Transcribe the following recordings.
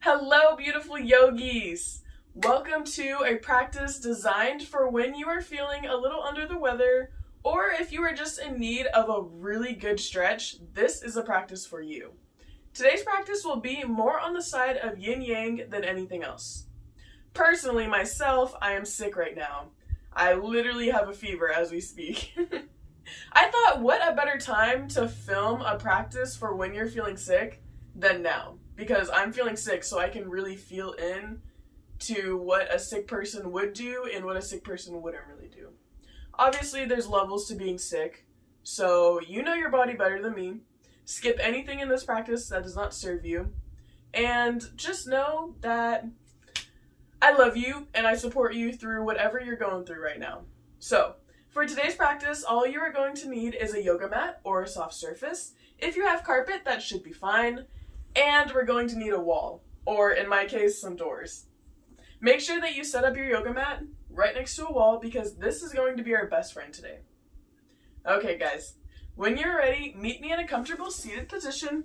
Hello, beautiful yogis! Welcome to a practice designed for when you are feeling a little under the weather, or if you are just in need of a really good stretch, this is a practice for you. Today's practice will be more on the side of yin yang than anything else. Personally, myself, I am sick right now. I literally have a fever as we speak. I thought, what a better time to film a practice for when you're feeling sick than now. Because I'm feeling sick, so I can really feel in to what a sick person would do and what a sick person wouldn't really do. Obviously, there's levels to being sick, so you know your body better than me. Skip anything in this practice that does not serve you. And just know that I love you and I support you through whatever you're going through right now. So, for today's practice, all you are going to need is a yoga mat or a soft surface. If you have carpet, that should be fine. And we're going to need a wall, or in my case, some doors. Make sure that you set up your yoga mat right next to a wall because this is going to be our best friend today. Okay, guys, when you're ready, meet me in a comfortable seated position,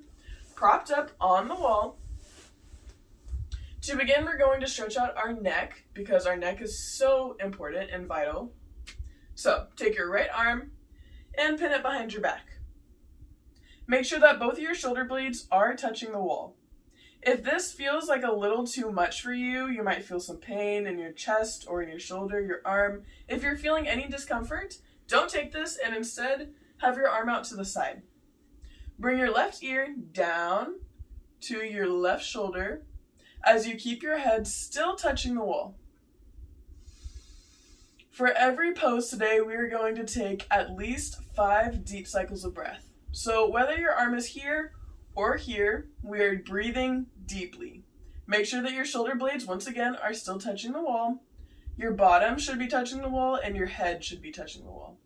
propped up on the wall. To begin, we're going to stretch out our neck because our neck is so important and vital. So, take your right arm and pin it behind your back. Make sure that both of your shoulder blades are touching the wall. If this feels like a little too much for you, you might feel some pain in your chest or in your shoulder, your arm. If you're feeling any discomfort, don't take this and instead have your arm out to the side. Bring your left ear down to your left shoulder as you keep your head still touching the wall. For every pose today, we are going to take at least 5 deep cycles of breath. So whether your arm is here or here, we are breathing deeply. Make sure that your shoulder blades, once again, are still touching the wall. Your bottom should be touching the wall and your head should be touching the wall.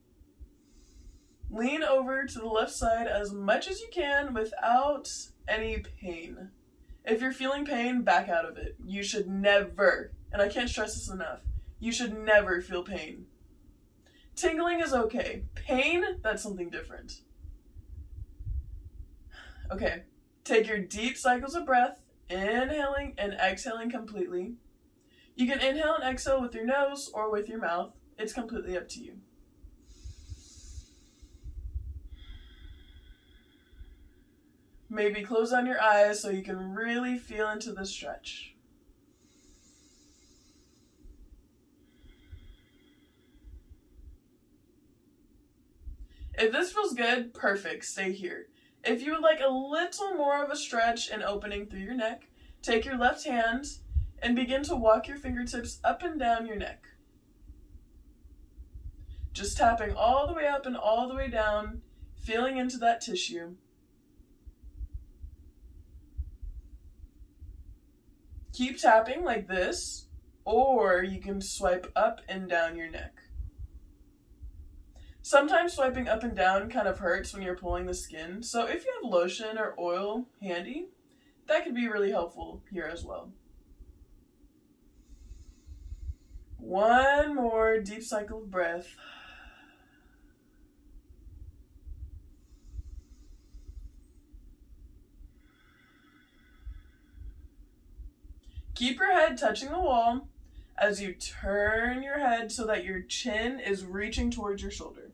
Lean over to the left side as much as you can without any pain. If you're feeling pain, back out of it. You should never, and I can't stress this enough, you should never feel pain. Tingling is okay. Pain, that's something different. Okay, take your deep cycles of breath, inhaling and exhaling completely. You can inhale and exhale with your nose or with your mouth. It's completely up to you. Maybe close down your eyes so you can really feel into the stretch. If this feels good, perfect, stay here. If you would like a little more of a stretch and opening through your neck, take your left hand and begin to walk your fingertips up and down your neck. Just tapping all the way up and all the way down, feeling into that tissue. Keep tapping like this, or you can swipe up and down your neck. Sometimes swiping up and down kind of hurts when you're pulling the skin, so if you have lotion or oil handy, that could be really helpful here as well. One more deep cycle of breath. Keep your head touching the wall as you turn your head so that your chin is reaching towards your shoulder.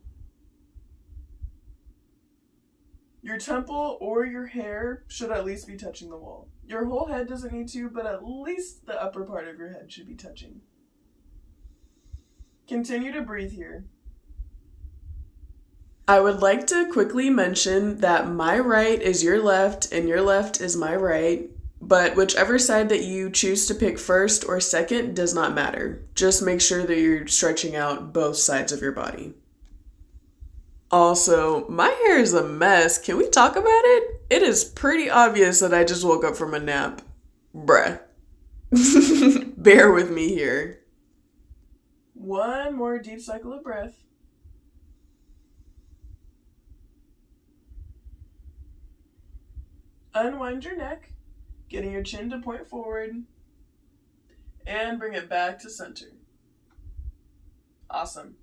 Your temple or your hair should at least be touching the wall. Your whole head doesn't need to, but at least the upper part of your head should be touching. Continue to breathe here. I would like to quickly mention that my right is your left and your left is my right, but whichever side that you choose to pick first or second does not matter. Just make sure that you're stretching out both sides of your body. Also, my hair is a mess. Can we talk about it? It is pretty obvious that I just woke up from a nap. Bruh. Bear with me here. One more deep cycle of breath. Unwind your neck, getting your chin to point forward, and bring it back to center. Awesome.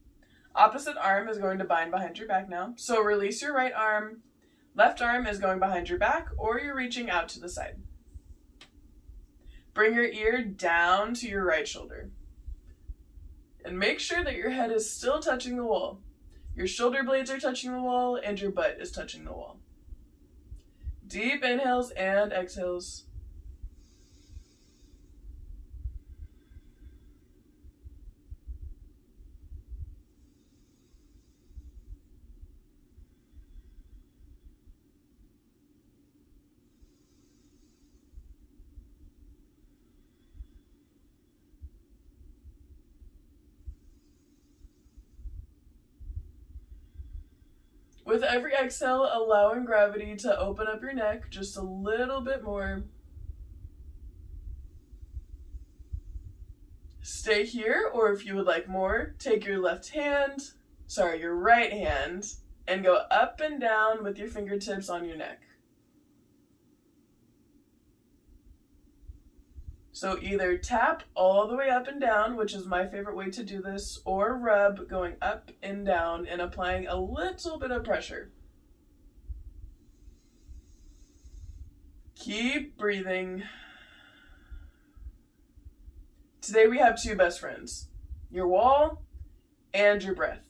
Opposite arm is going to bind behind your back now. So release your right arm. Left arm is going behind your back or you're reaching out to the side. Bring your ear down to your right shoulder. And make sure that your head is still touching the wall. Your shoulder blades are touching the wall and your butt is touching the wall. Deep inhales and exhales. With every exhale, allowing gravity to open up your neck just a little bit more. Stay here, or if you would like more, take your your right hand, and go up and down with your fingertips on your neck. So either tap all the way up and down, which is my favorite way to do this, or rub going up and down and applying a little bit of pressure. Keep breathing. Today we have two best friends, your wall and your breath.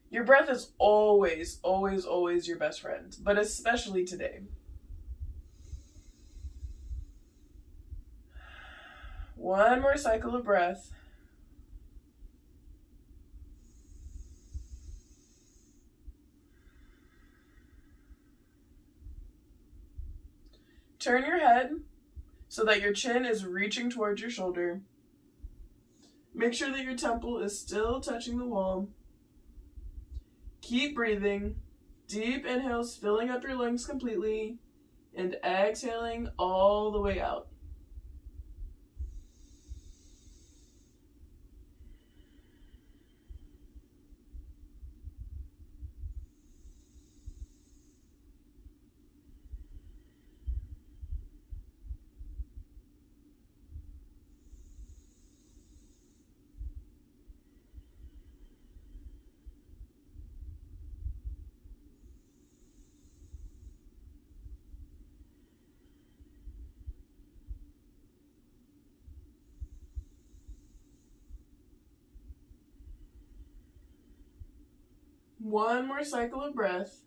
Your breath is always, always, always your best friend, but especially today. One more cycle of breath. Turn your head so that your chin is reaching towards your shoulder. Make sure that your temple is still touching the wall. Keep breathing. Deep inhales, filling up your lungs completely, and exhaling all the way out. One more cycle of breath.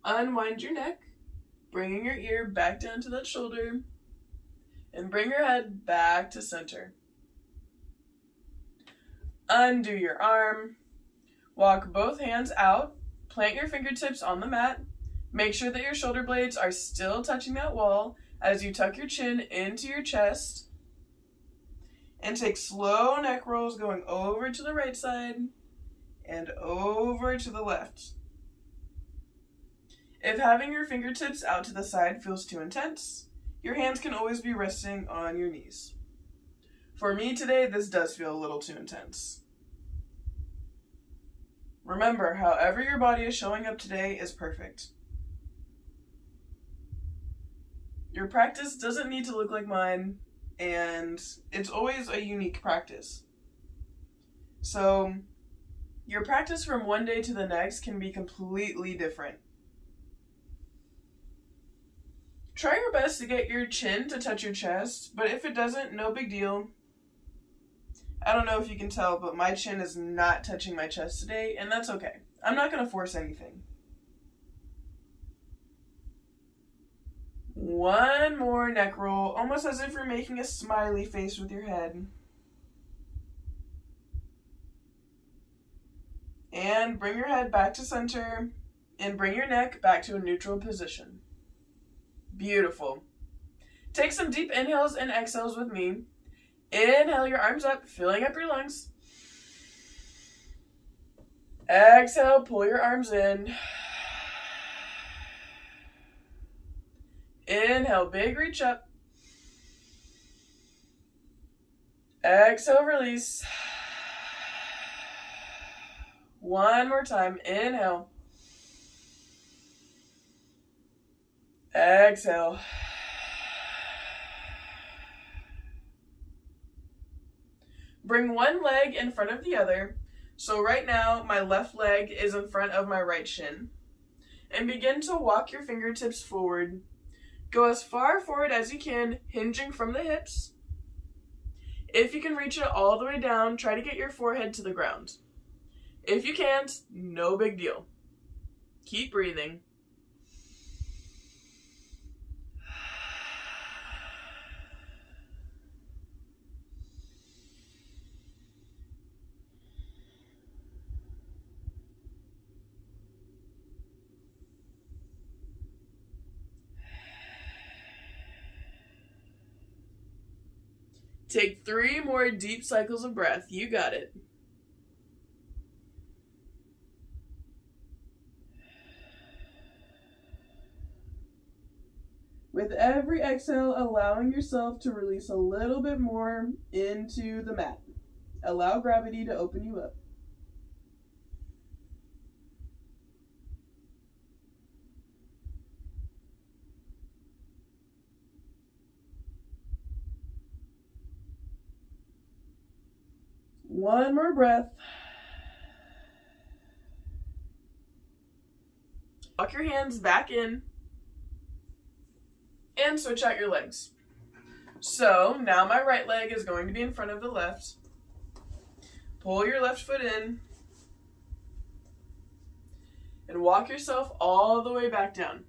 Unwind your neck, bringing your ear back down to that shoulder, and bring your head back to center. Undo your arm. Walk both hands out. Plant your fingertips on the mat. Make sure that your shoulder blades are still touching that wall as you tuck your chin into your chest. And take slow neck rolls going over to the right side and over to the left. If having your fingertips out to the side feels too intense, your hands can always be resting on your knees. For me today, this does feel a little too intense. Remember, however your body is showing up today is perfect. Your practice doesn't need to look like mine, and it's always a unique practice. So, your practice from one day to the next can be completely different. Try your best to get your chin to touch your chest, but if it doesn't, no big deal. I don't know if you can tell, but my chin is not touching my chest today, and that's okay. I'm not going to force anything. One more neck roll, almost as if you're making a smiley face with your head. And bring your head back to center, and bring your neck back to a neutral position. Beautiful. Take some deep inhales and exhales with me. Inhale your arms up, filling up your lungs. Exhale, pull your arms in. Inhale, big reach up. Exhale, release. One more time. Inhale. Exhale. Bring one leg in front of the other. So right now, my left leg is in front of my right shin. And begin to walk your fingertips forward. Go as far forward as you can, hinging from the hips. If you can reach it all the way down, try to get your forehead to the ground. If you can't, no big deal. Keep breathing. Take 3 more deep cycles of breath. You got it. With every exhale, allowing yourself to release a little bit more into the mat. Allow gravity to open you up. One more breath. Walk your hands back in and switch out your legs. So now my right leg is going to be in front of the left. Pull your left foot in and walk yourself all the way back down.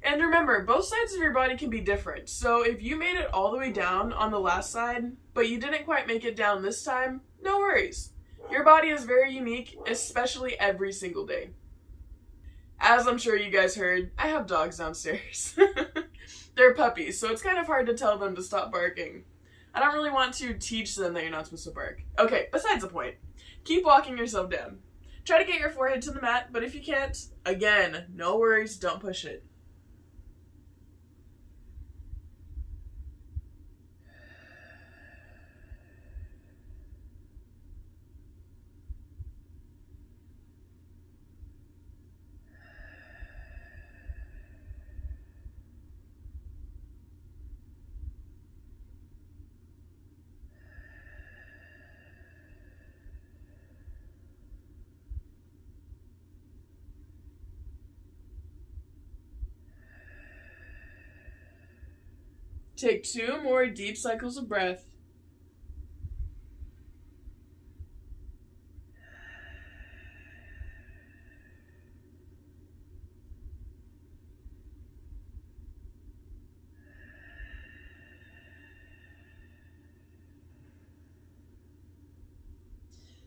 And remember, both sides of your body can be different. So if you made it all the way down on the last side, but you didn't quite make it down this time, no worries. Your body is very unique, especially every single day. As I'm sure you guys heard, I have dogs downstairs. They're puppies, so it's kind of hard to tell them to stop barking. I don't really want to teach them that you're not supposed to bark. Okay, besides the point. Keep walking yourself down. Try to get your forehead to the mat, but if you can't, again, no worries, don't push it. Take 2 more deep cycles of breath.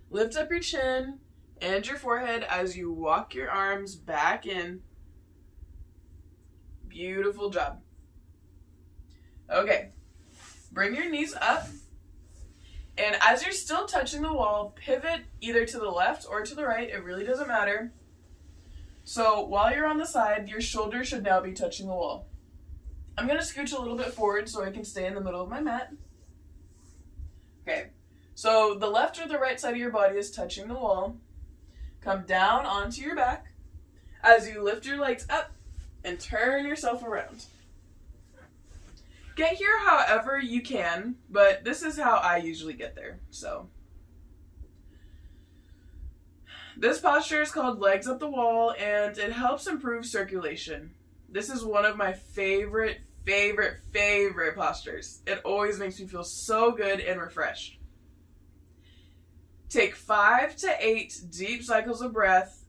Lift up your chin and your forehead as you walk your arms back in. Beautiful job. Okay, bring your knees up, and as you're still touching the wall, pivot either to the left or to the right, it really doesn't matter. So while you're on the side, your shoulders should now be touching the wall. I'm going to scooch a little bit forward so I can stay in the middle of my mat. Okay, so the left or the right side of your body is touching the wall. Come down onto your back as you lift your legs up and turn yourself around. Get here however you can, but this is how I usually get there, so. This posture is called legs up the wall, and it helps improve circulation. This is one of my favorite postures. It always makes me feel so good and refreshed. Take 5 to 8 deep cycles of breath,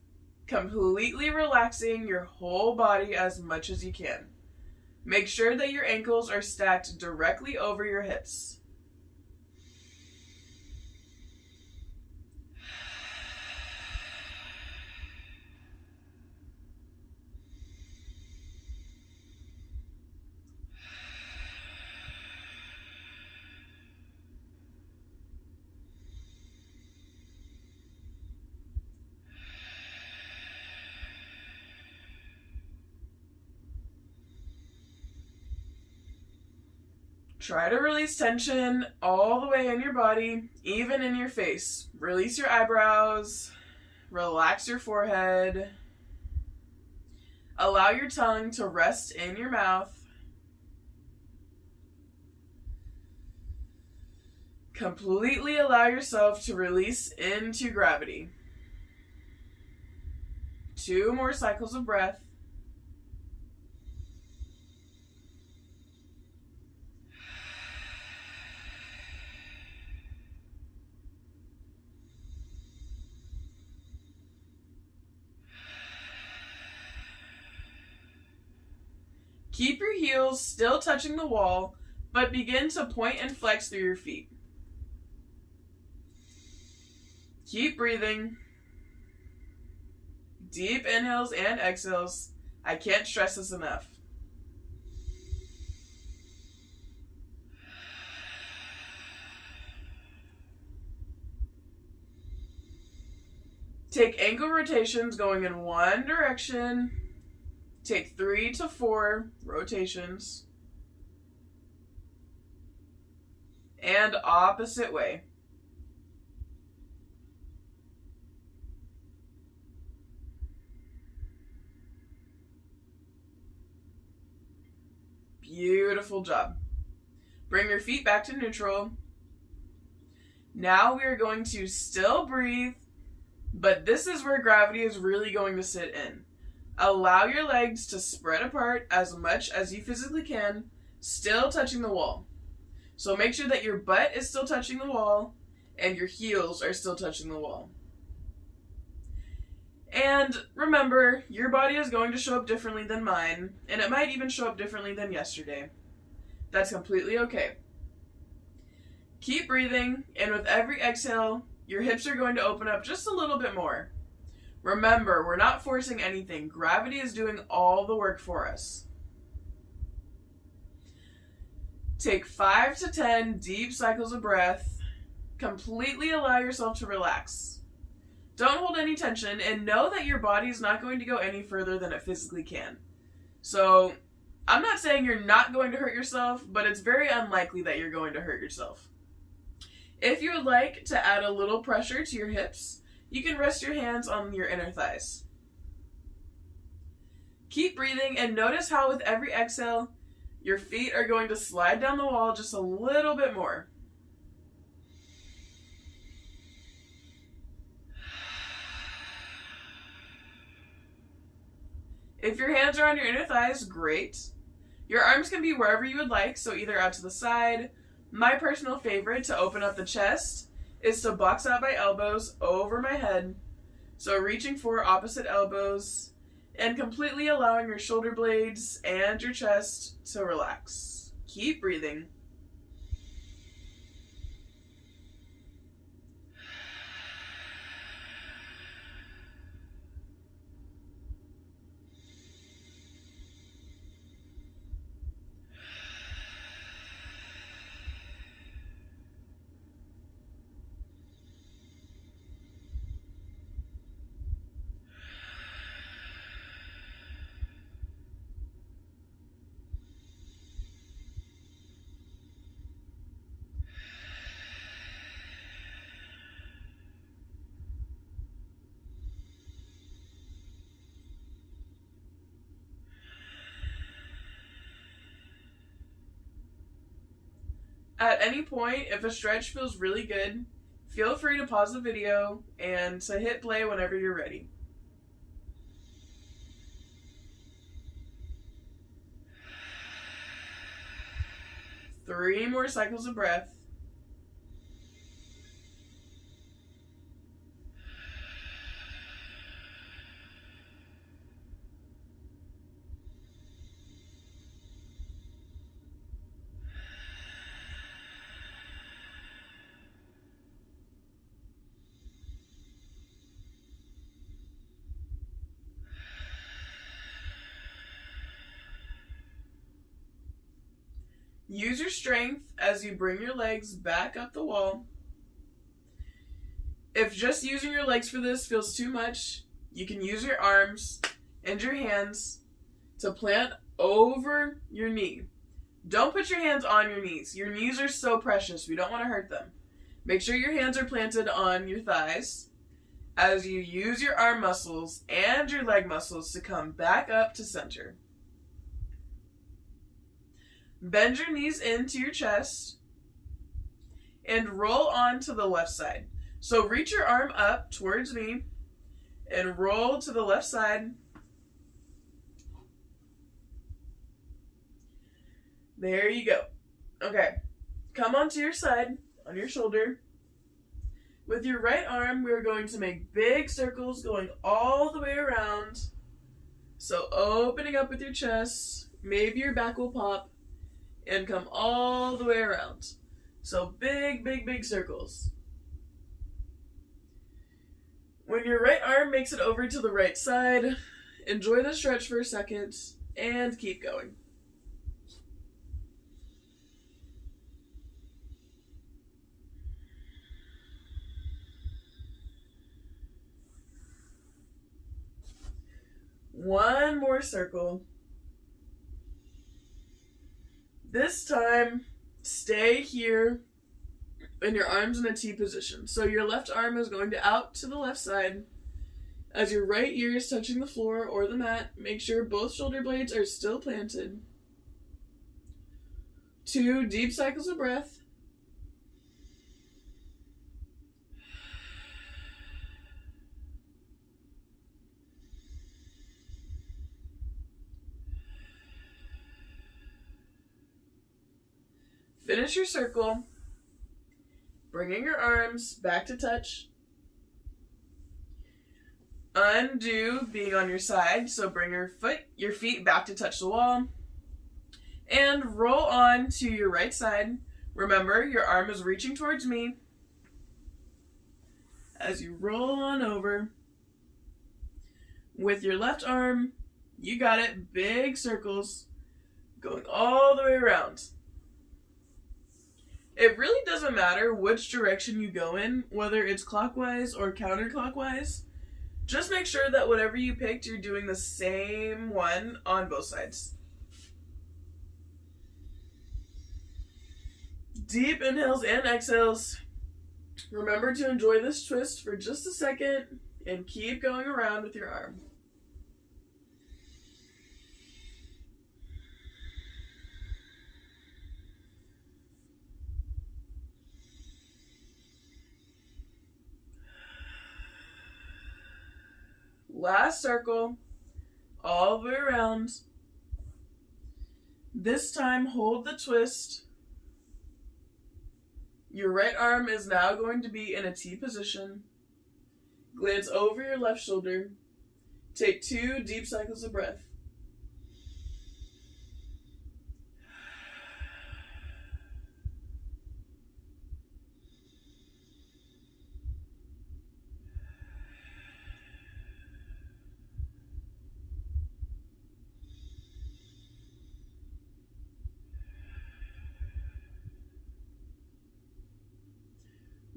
completely relaxing your whole body as much as you can. Make sure that your ankles are stacked directly over your hips. Try to release tension all the way in your body, even in your face. Release your eyebrows, relax your forehead, allow your tongue to rest in your mouth. Completely allow yourself to release into gravity. 2 more cycles of breath. Keep your heels still touching the wall, but begin to point and flex through your feet. Keep breathing. Deep inhales and exhales. I can't stress this enough. Take ankle rotations going in one direction. Take 3 to 4 rotations. And opposite way. Beautiful job. Bring your feet back to neutral. Now we are going to still breathe, but this is where gravity is really going to sit in. Allow your legs to spread apart as much as you physically can, still touching the wall. So make sure that your butt is still touching the wall and your heels are still touching the wall. And remember, your body is going to show up differently than mine, and it might even show up differently than yesterday. That's completely okay. Keep breathing, and with every exhale, your hips are going to open up just a little bit more. Remember, we're not forcing anything. Gravity is doing all the work for us. Take 5 to 10 deep cycles of breath. Completely allow yourself to relax. Don't hold any tension, and know that your body is not going to go any further than it physically can. So, I'm not saying you're not going to hurt yourself, but it's very unlikely that you're going to hurt yourself. If you would like to add a little pressure to your hips, you can rest your hands on your inner thighs. Keep breathing and notice how with every exhale, your feet are going to slide down the wall just a little bit more. If your hands are on your inner thighs, great. Your arms can be wherever you would like, so either out to the side. My personal favorite to open up the chest is to box out my elbows over my head. So reaching for opposite elbows and completely allowing your shoulder blades and your chest to relax. Keep breathing. At any point, if a stretch feels really good, feel free to pause the video and to hit play whenever you're ready. Three more cycles of breath. Use your strength as you bring your legs back up the wall. If just using your legs for this feels too much, you can use your arms and your hands to plant over your knee. Don't put your hands on your knees. Your knees are so precious. We don't want to hurt them. Make sure your hands are planted on your thighs as you use your arm muscles and your leg muscles to come back up to center. Bend your knees into your chest and roll on to the left side. So reach your arm up towards me and roll to the left side. There you go. Okay, come onto your side, on your shoulder. With your right arm, we're going to make big circles going all the way around. So opening up with your chest, maybe your back will pop, and come all the way around. So big, big, big circles. When your right arm makes it over to the right side, enjoy the stretch for a second, and keep going. One more circle. This time, stay here and your arms in a T position. So your left arm is going to out to the left side. As your right ear is touching the floor or the mat, make sure both shoulder blades are still planted. 2 deep cycles of breath. Finish your circle, bringing your arms back to touch. Undo being on your side, so bring your feet back to touch the wall. And roll on to your right side. Remember, your arm is reaching towards me. As you roll on over, with your left arm, you got it, big circles, going all the way around. It really doesn't matter which direction you go in, whether it's clockwise or counterclockwise. Just make sure that whatever you picked, you're doing the same one on both sides. Deep inhales and exhales. Remember to enjoy this twist for just a second and keep going around with your arm. Last circle, all the way around. This time, hold the twist. Your right arm is now going to be in a T position. Glance over your left shoulder. Take 2 deep cycles of breath.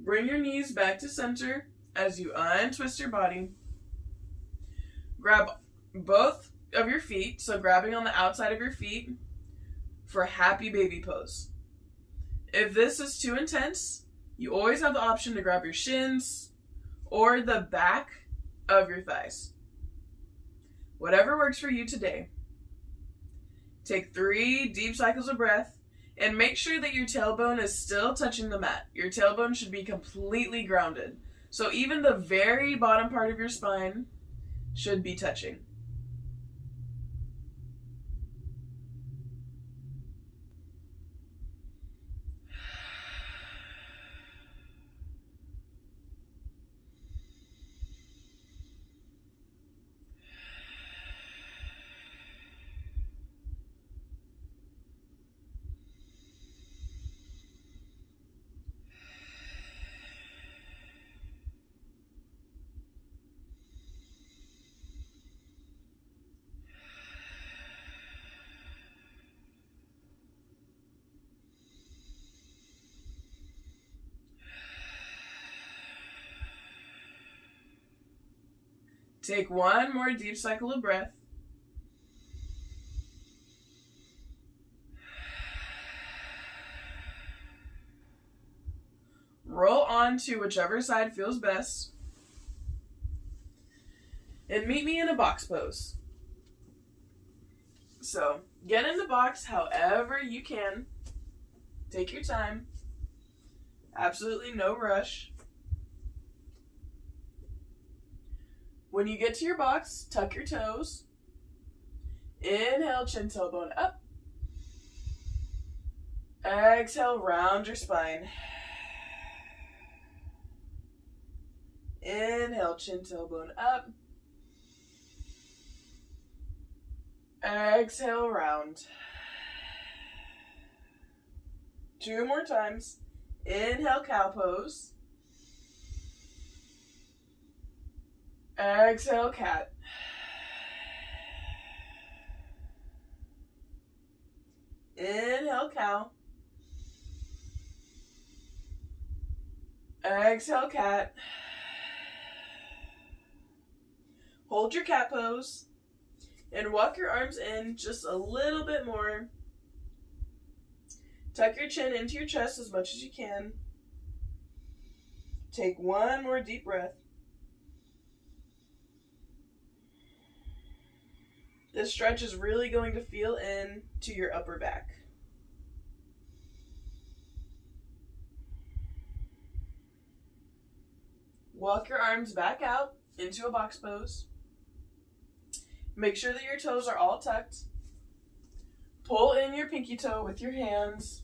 Bring your knees back to center as you untwist your body. Grab both of your feet, so grabbing on the outside of your feet for happy baby pose. If this is too intense, you always have the option to grab your shins or the back of your thighs. Whatever works for you today. Take 3 deep cycles of breath. And make sure that your tailbone is still touching the mat. Your tailbone should be completely grounded. So even the very bottom part of your spine should be touching. Take 1 more deep cycle of breath. Roll on to whichever side feels best. And meet me in a box pose. So, get in the box however you can. Take your time. Absolutely no rush. When you get to your box, tuck your toes. Inhale, chin tailbone up. Exhale, round your spine. Inhale, chin tailbone up. Exhale, round. 2 more times. Inhale, cow pose. Exhale, cat. Inhale, cow. Exhale, cat. Hold your cat pose and walk your arms in just a little bit more. Tuck your chin into your chest as much as you can. Take 1 more deep breath. This stretch is really going to feel into your upper back. Walk your arms back out into a box pose. Make sure that your toes are all tucked. Pull in your pinky toe with your hands.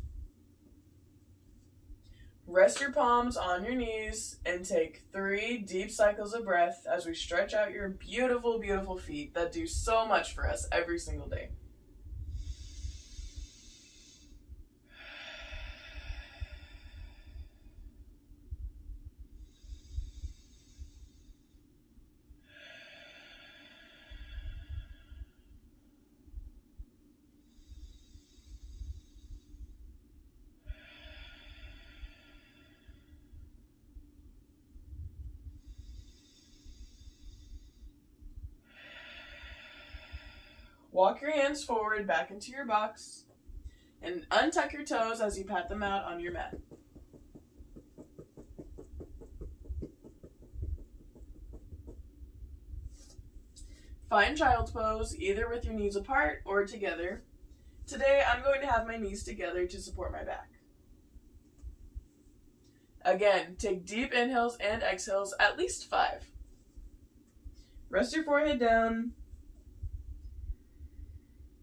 Rest your palms on your knees and take 3 deep cycles of breath as we stretch out your beautiful, beautiful feet that do so much for us every single day. Walk your hands forward back into your box and untuck your toes as you pat them out on your mat. Find child's pose, either with your knees apart or together. Today, I'm going to have my knees together to support my back. Again, take deep inhales and exhales, at least 5. Rest your forehead down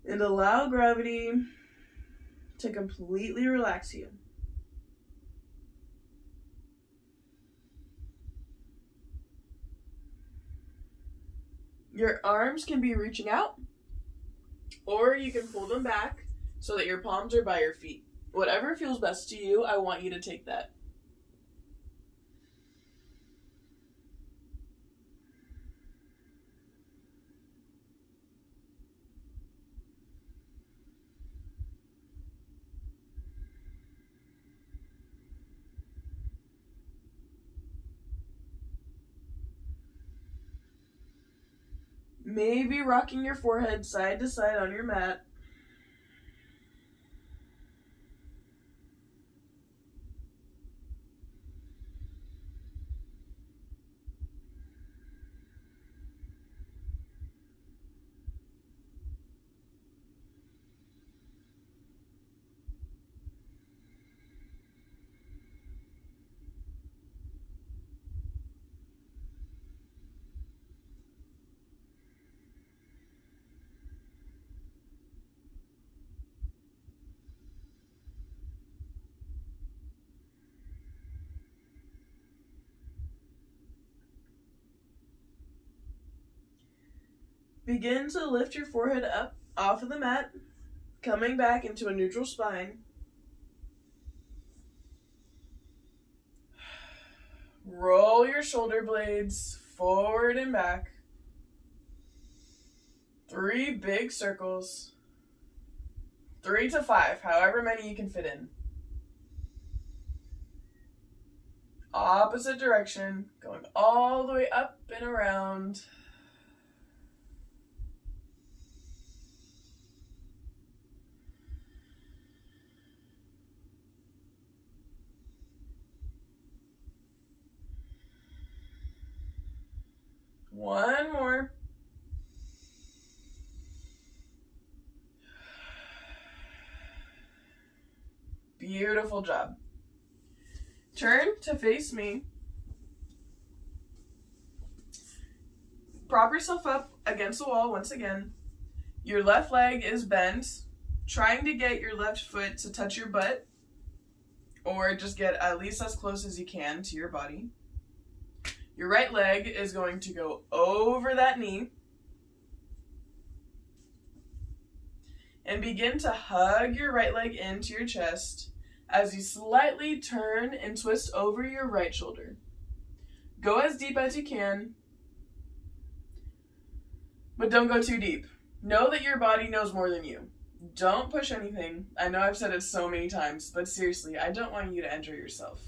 and allow gravity to completely relax you. Your arms can be reaching out, or you can pull them back so that your palms are by your feet. Whatever feels best to you, I want you to take that. Maybe rocking your forehead side to side on your mat. Begin to lift your forehead up off of the mat, coming back into a neutral spine. Roll your shoulder blades forward and back. 3 big circles. 3 to 5, however many you can fit in. Opposite direction, going all the way up and around. One more. Beautiful job. Turn to face me. Prop yourself up against the wall once again. Your left leg is bent, trying to get your left foot to touch your butt, or just get at least as close as you can to your body. Your right leg is going to go over that knee. And begin to hug your right leg into your chest as you slightly turn and twist over your right shoulder. Go as deep as you can, but don't go too deep. Know that your body knows more than you. Don't push anything. I know I've said it so many times, but seriously, I don't want you to injure yourself.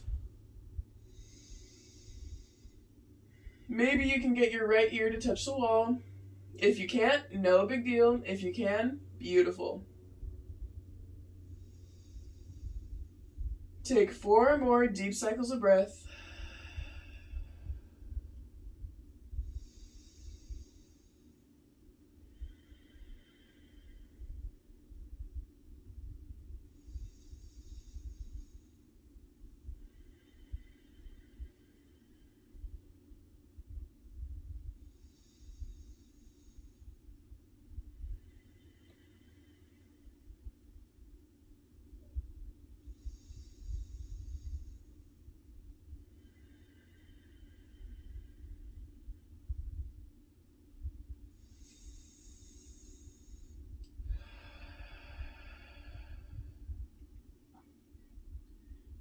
Maybe you can get your right ear to touch the wall. If you can't, no big deal. If you can, beautiful. Take 4 more deep cycles of breath.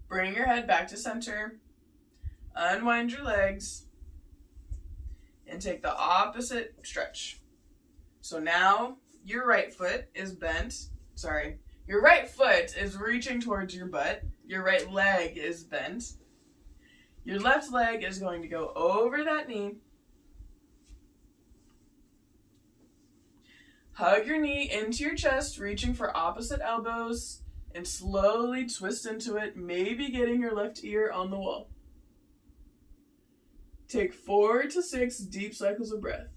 Bring your head back to center. Unwind your legs. And take the opposite stretch. So now your right foot is bent. Your right foot is reaching towards your butt. Your right leg is bent. Your left leg is going to go over that knee. Hug your knee into your chest, reaching for opposite elbows. And slowly twist into it, maybe getting your left ear on the wall. Take 4 to 6 deep cycles of breath.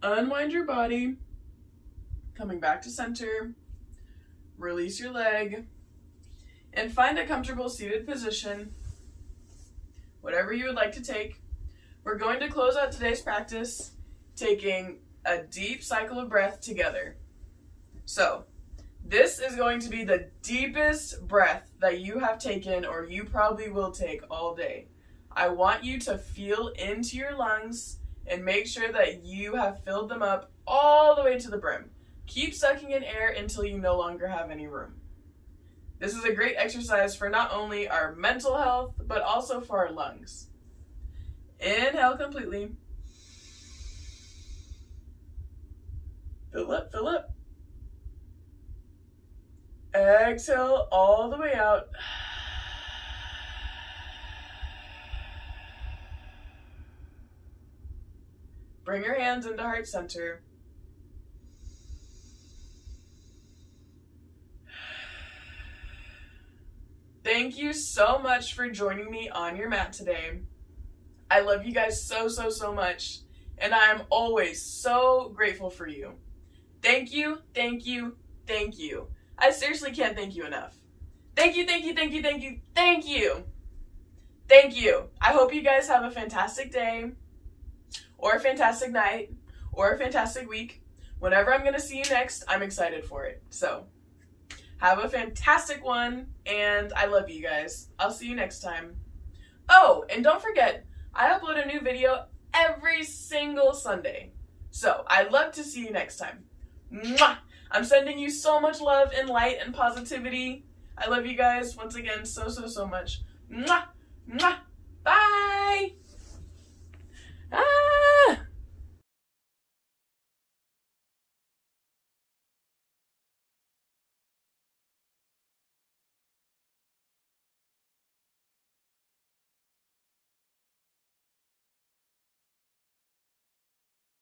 Unwind your body, coming back to center. Release your leg, and find a comfortable seated position, whatever you would like to take. We're going to close out today's practice taking a deep cycle of breath together. So, this is going to be the deepest breath that you have taken or you probably will take all day. I want you to feel into your lungs and make sure that you have filled them up all the way to the brim. Keep sucking in air until you no longer have any room. This is a great exercise for not only our mental health, but also for our lungs. Inhale completely. Fill up, fill up. Exhale all the way out. Bring your hands into heart center. Thank you so much for joining me on your mat today. I love you guys so, so, so much, and I am always so grateful for you. Thank you, thank you, thank you. I seriously can't thank you enough. Thank you, thank you, thank you, thank you, thank you. Thank you. I hope you guys have a fantastic day or a fantastic night. or a fantastic week. Whenever I'm going to see you next, I'm excited for it. So, have a fantastic one, and I love you guys. I'll see you next time. Oh, and don't forget, I upload a new video every single Sunday. So, I'd love to see you next time. Mwah! I'm sending you so much love and light and positivity. I love you guys once again so much. Mwah! Mwah!